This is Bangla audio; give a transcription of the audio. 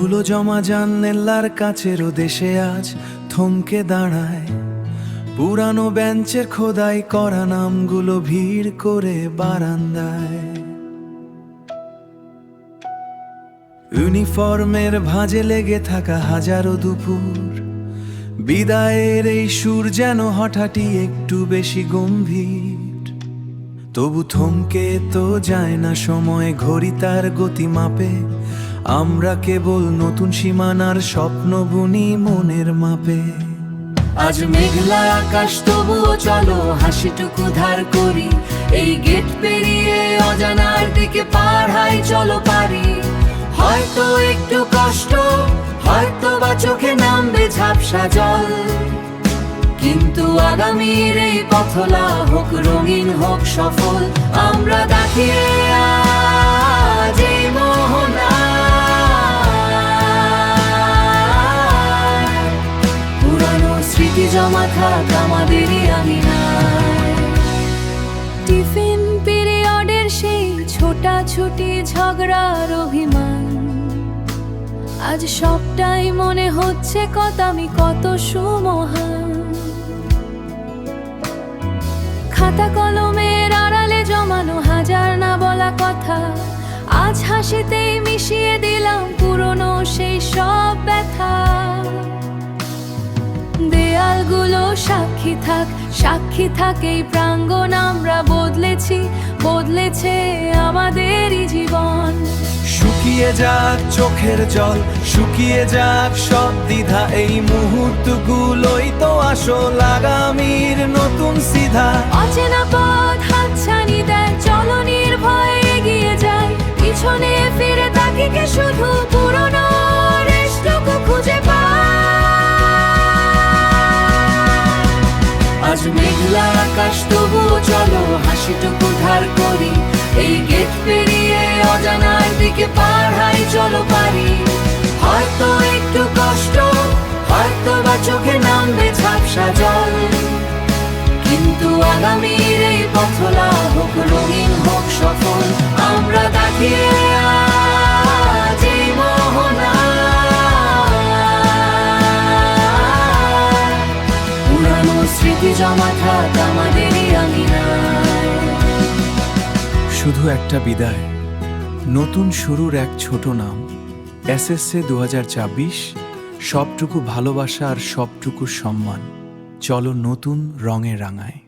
ধুলো জমা জানলার কাছেরও দেশে আজ থমকে দাঁড়ায়। পুরানো বেঞ্চের খোদাই করা নামগুলো ভিড় করে বারান্দায়। ইউনিফর্মের ভাঁজে লেগে থাকা হাজারো দুপুর, বিদায়ের এই সুর যেন হঠাৎই একটু বেশি গম্ভীর। তবু থমকে তো যায় না সময়, ঘড়ি তার গতি মাপে। আমরা কেবল নতুন সীমানার স্বপ্ন বুনি মনের মাপে। আজ মেঘলা আকাশ তবুও চলো হাসিটুকু ধার করি। এই গেট পেরিয়ে অজানার দিকে পাড়াই চলো পারি। হয়তো একটু কষ্ট, হয়তো বা চোখে নামবে ঝাপসা জল, কিন্তু আগামীর এই পথলা হোক রঙিন হোক সফল। আমরা দেখিয়ে আজ এই মোহনা, পুরানো স্মৃতি জমা থাক আমাদেরই আঙিনায়। টিফিন পিরিয়ডের সেই ছোটাছুটি ঝগড়ার অভিমান, আজ সবটাই মনে হচ্ছে কত আমি কত সুমহান। খাতা কলমের আড়ালে জমানো হাজার না বলা কথা, আজ হাসিতেই মিশিয়ে দিলাম পুরনো সেই সব ব্যথা। দেয়ালগুলো সাক্ষী থাক, সাক্ষী থাক এই প্রাঙ্গণ। আমরা বদলেছি, বদলেছে আমাদেরই জীবন। শুকিয়ে যাক চোখের জল, শুকিয়ে যাক সব দ্বিধা, এই মুহূর্তগুলোই তো আসল আগামীর নতুন সিধা। অচেনা পথ হাতছানি দেয়, চলো নির্ভয়ে এগিয়ে যায়। পিছনে ফিরে তাকিয়ে শুধু পুরনো রেশটুকু খুঁজে পাই। আজ মেঘলা আকাশ তবুও চলো হাসিটুকু ধার করি। এই গেট পেরিয়ে অজানার দিকে পাড়াই চলো পারি। হয়তো একটু কষ্ট, হয়তো বা চোখে নামবে ঝাপসা জল, কিন্তু আগামীর এই পথলা হোক রঙিন হোক সফল। আমরা দেখিয়ে আজ এই মোহনা, পুরানো স্মৃতি জমা থাক আমাদেরই আঙিনায়। শুধু একটা বিদায়, নতুন শুরুর এক ছোট নাম, SSA 2024। সবটুকু ভালোবাসা আর সবটুকু সম্মান, চলো নতুন রঙে রাঙায়।